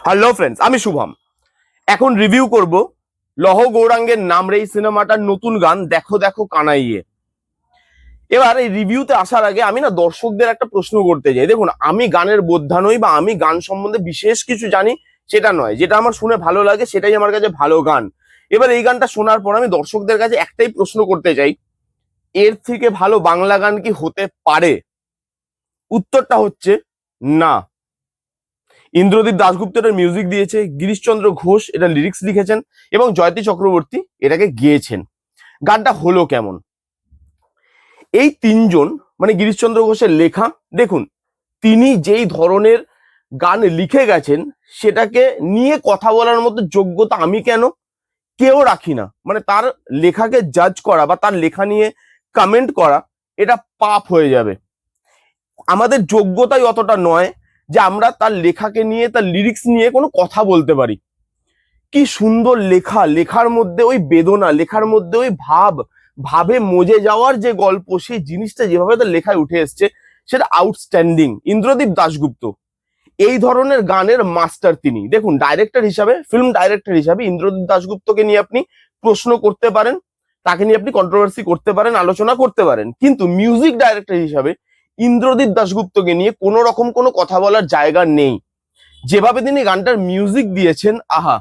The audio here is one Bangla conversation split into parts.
হ্যালো ফ্রেন্ডস, আমি শুভম। এখন রিভিউ করব লহ গৌরাঙ্গের নাম রে এই সিনেমাটার নতুন গান দেখো দেখো কানাইয়ে। এবার এই রিভিউতে আসার আগে আমি না দর্শকদের একটা প্রশ্ন করতে চাই। দেখুন, আমি গানের বোদ্ধা নই বা আমি গান সম্বন্ধে বিশেষ কিছু জানি সেটা নয়। যেটা আমার শুনে ভালো লাগে সেটাই আমার কাছে ভালো গান। এবার এই গানটা শোনার পর আমি দর্শকদের কাছে একটাই প্রশ্ন করতে চাই, এর থেকে ভালো বাংলা গান কি হতে পারে? উত্তরটা হচ্ছে না। ইন্দ্রদীপ দাশগুপ্ত এটার মিউজিক দিয়েছে, গিরিশচন্দ্র ঘোষ এটা লিরিক্স লিখেছেন এবং জয়তী চক্রবর্তী এটাকে গেয়েছেন। গানটা হলো কেমন? এই তিনজন মানে গিরিশচন্দ্র ঘোষের লেখা, দেখুন তিনি যেই ধরনের গান লিখে গেছেন সেটাকে নিয়ে কথা বলার মতো যোগ্যতা আমি কেন কেউ রাখি না। মানে তার লেখাকে জাজ করা বা তার লেখা নিয়ে কমেন্ট করা এটা পাপ হয়ে যাবে। আমাদের যোগ্যতাই অতটা নয় যে আমরা তার লেখাকে নিয়ে তার লিরিক্স নিয়ে কোনো কথা বলতে পারি। কি সুন্দর লেখা, লেখার মধ্যে ওই বেদনা, লেখার মধ্যে ওই ভাবে মজে যাওয়ার যে গল্প, সেই জিনিসটা যেভাবে তার লেখায় উঠে এসছে সেটা আউটস্ট্যান্ডিং। ইন্দ্রদীপ দাশগুপ্ত এই ধরনের গানের মাস্টার তিনি। দেখুন, ডাইরেক্টর হিসাবে, ফিল্ম ডাইরেক্টর হিসাবে ইন্দ্রদীপ দাশগুপ্তকে নিয়ে আপনি প্রশ্ন করতে পারেন, তাকে নিয়ে আপনি কন্ট্রোভার্সি করতে পারেন, আলোচনা করতে পারেন, কিন্তু মিউজিক ডাইরেক্টর হিসাবে ইন্দ্রদীপ দাশগুপ্তকে নিয়ে কোনো রকম কোনো কথা বলার জায়গা নেই। যেভাবে তিনি গানটার মিউজিক দিয়েছেন, আহা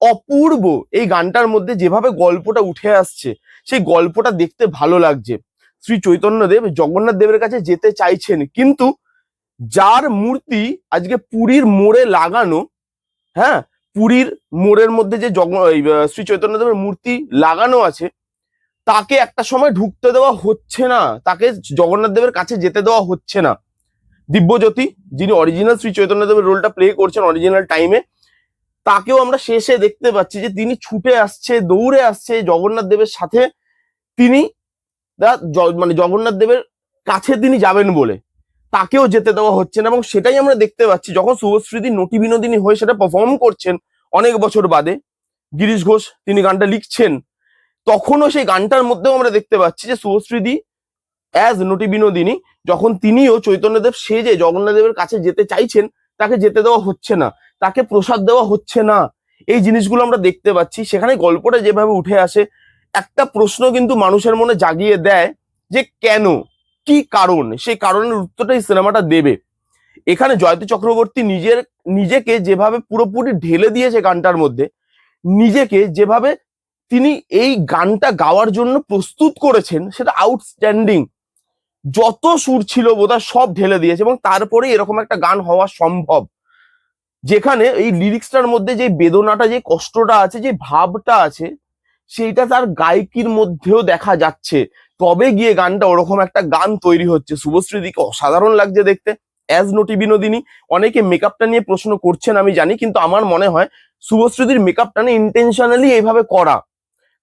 অপূর্ব। এই গানটার মধ্যে যেভাবে গল্পটা উঠে আসছে সেই গল্পটা দেখতে ভালো লাগছে। শ্রী চৈতন্যদেব জগন্নাথ দেবের কাছে যেতে চাইছেন, কিন্তু যার মূর্তি আজকে পুরীর মোড়ে লাগানো, হ্যাঁ, পুরীর মোড়ের মধ্যে যে শ্রী চৈতন্যদেবের মূর্তি লাগানো আছে, তাকে একটা সময় ঢুকতে দেওয়া হচ্ছে না, তাকে জগন্নাথ দেবের কাছে যেতে দেওয়া হচ্ছে না। দিব্যজ্যোতি, যিনি অরিজিনাল শ্রী চৈতন্যদেবের রোলটা প্লে করছেন অরিজিনাল টাইমে, তাকেও আমরা শেষে দেখতে পাচ্ছি যে তিনি ছুটে আসছে, দৌড়ে আসছে জগন্নাথ দেবের সাথে। তিনি মানে জগন্নাথ দেবের কাছে তিনি যাবেন বলে তাকেও যেতে দেওয়া হচ্ছে না। এবং সেটাই আমরা দেখতে পাচ্ছি যখন শুভশ্রীদি নটি বিনোদিনী হয়ে সেটা পারফর্ম করছেন অনেক বছর বাদে, গিরিশ ঘোষ তিনি গানটা লিখছেন, তখনও সেই গানটার মধ্যেও আমরা দেখতে পাচ্ছি যে শুভশ্রীদি অ্যাজ নটি বিনোদিনী, যখন তিনিও চৈতন্যদেব সেজে জগন্নাথ দেবের কাছে যেতে চাইছেন, তাকে যেতে দেওয়া হচ্ছে না, তাকে প্রসাদ দেওয়া হচ্ছে না। এই জিনিসগুলো আমরা দেখতে পাচ্ছি। সেখানে গল্পটা যেভাবে উঠে আসে, একটা প্রশ্ন কিন্তু মানুষের মনে জাগিয়ে দেয় যে কেন, কি কারণ, সেই কারণের উত্তরটা এই সিনেমাটা দেবে। এখানে জয়তী চক্রবর্তী নিজেকে যেভাবে পুরোপুরি ঢেলে দিয়েছে গানটার মধ্যে, নিজেকে যেভাবে তিনি এই গানটা গাওয়ার জন্য প্রস্তুত করেছেন সেটা আউটস্ট্যান্ডিং। যত সুর ছিল বোধহয় সব ঢেলে দিয়েছে এবং তারপরে এরকম একটা গান হওয়া সম্ভব, যেখানে এই লিরিক্সটার মধ্যে যে বেদনাটা, যে কষ্টটা আছে, যে ভাবটা আছে, সেইটা তার গায়কির মধ্যেও দেখা যাচ্ছে। তবে গিয়ে গানটা ওরকম একটা গান তৈরি হচ্ছে। শুভশ্রীদিকে অসাধারণ লাগছে দেখতে অ্যাজ নটি বিনোদিনী। অনেকে মেকআপটা নিয়ে প্রশ্ন করছেন আমি জানি, কিন্তু আমার মনে হয় শুভশ্রীদির মেকআপটা নিয়ে ইন্টেনশনালি এইভাবে করা,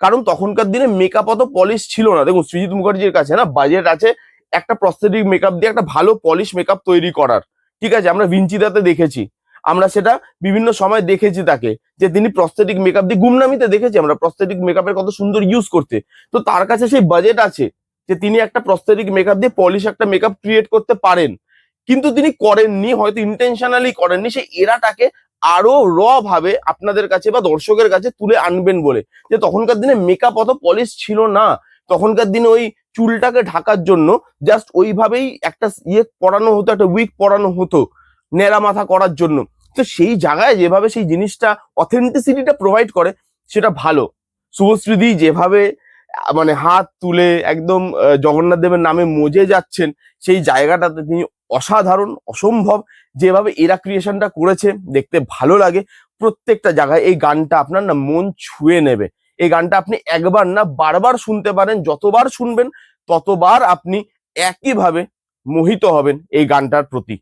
কারণ তখনকার দিনে মেকআপ অত পলিশ ছিল না। দেখুন, সৃজিত মুখার্জির কাছে না বাজেট আছে একটা প্রস্থেটিক মেকআপ দিয়ে একটা ভালো পলিশ মেকআপ তৈরি করার। ঠিক আছে, আমরা ভিঞ্চিদাতে দেখেছি, আমরা সেটা বিভিন্ন সময় দেখেছি তাকে, যে তিনি প্রস্থেটিক মেকআপ দিয়ে, গুমনামিতে দেখেছি আমরা প্রস্থেটিক মেকআপের কত সুন্দর ইউজ করতে। তো তার কাছে সেই বাজেট আছে যে তিনি একটা প্রস্থেটিক মেকআপ দিয়ে পলিশ একটা মেকআপ ক্রিয়েট করতে পারেন, কিন্তু তিনি করেননি, হয়তো ইন্টেনশনালি করেননি। সেই এরাটাকে আরো র ভাবে আপনাদের কাছে বা দর্শকের কাছে তুলে আনবেন বলে, যে তখনকার দিনে মেকআপ অত পলিশ ছিল না। তখনকার দিনে ওই চুলটাকে ঢাকার জন্য জাস্ট ওইভাবেই একটা পরানো হতো, একটা উইক পরানো হতো নেড়া মাথা করার জন্য। তো সেই জায়গায় যেভাবে সেই জিনিসটা অথেন্টিসিটিটা প্রোভাইড করে সেটা ভালো। শুভশ্রীদি যেভাবে মানে হাত তুলে একদম জগন্নাথ দেবের নামে মজে যাচ্ছেন, সেই জায়গাটাতে তিনি অসাধারণ, অসম্ভব। যেভাবে এরা ক্রিয়েশনটা করেছে দেখতে ভালো লাগে প্রত্যেকটা জায়গায়। এই গানটা আপনার না মন ছুঁয়ে নেবে। এই গানটা আপনি একবার না বারবার শুনতে পারেন, যতবার শুনবেন ততবার আপনি একইভাবে মোহিত হবেন এই গানটার প্রতি।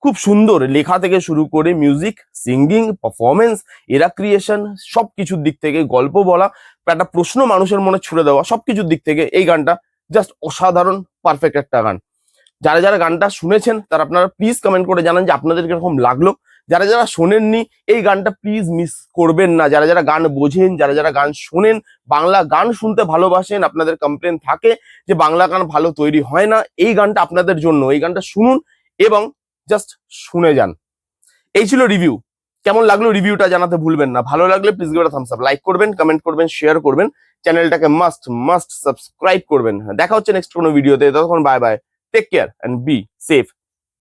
খুব সুন্দর লেখা থেকে শুরু করে মিউজিক, সিঙ্গিং, পারফরমেন্স, এরা ক্রিয়েশন, সবকিছুর দিক থেকে, গল্প বলা, একটা প্রশ্ন মানুষের মনে ছুড়ে দেওয়া, সবকিছুর দিক থেকে এই গানটা জাস্ট অসাধারণ, পারফেক্ট একটা গান। যারা যারা গানটা শুনেছেন তারা আপনারা প্লিজ কমেন্ট করে জানান যে আপনাদের কিরকম লাগলো। যারা যারা শোনেননি এই গানটা প্লিজ মিস করবেন না। যারা যারা গান বোঝেন, যারা যারা গান শোনেন, বাংলা গান শুনতে ভালোবাসেন, আপনাদের কমপ্লেন থাকে যে বাংলা গান ভালো তৈরি হয় না, এই গানটা আপনাদের জন্য। এই গানটা শুনুন এবং জাস্ট শুনে যান। এই ছিল রিভিউ। কেমন লাগলো রিভিউটা জানাতে ভুলবেন না। ভালো লাগলে please give Thums up, like করবেন, কমেন্ট করবেন, শেয়ার করবেন, চ্যানেলটাকে মাস্ট সাবস্ক্রাইব করবেন। দেখা হচ্ছে নেক্সট কোনো ভিডিওতে, ততক্ষণ bye bye, take care and be safe.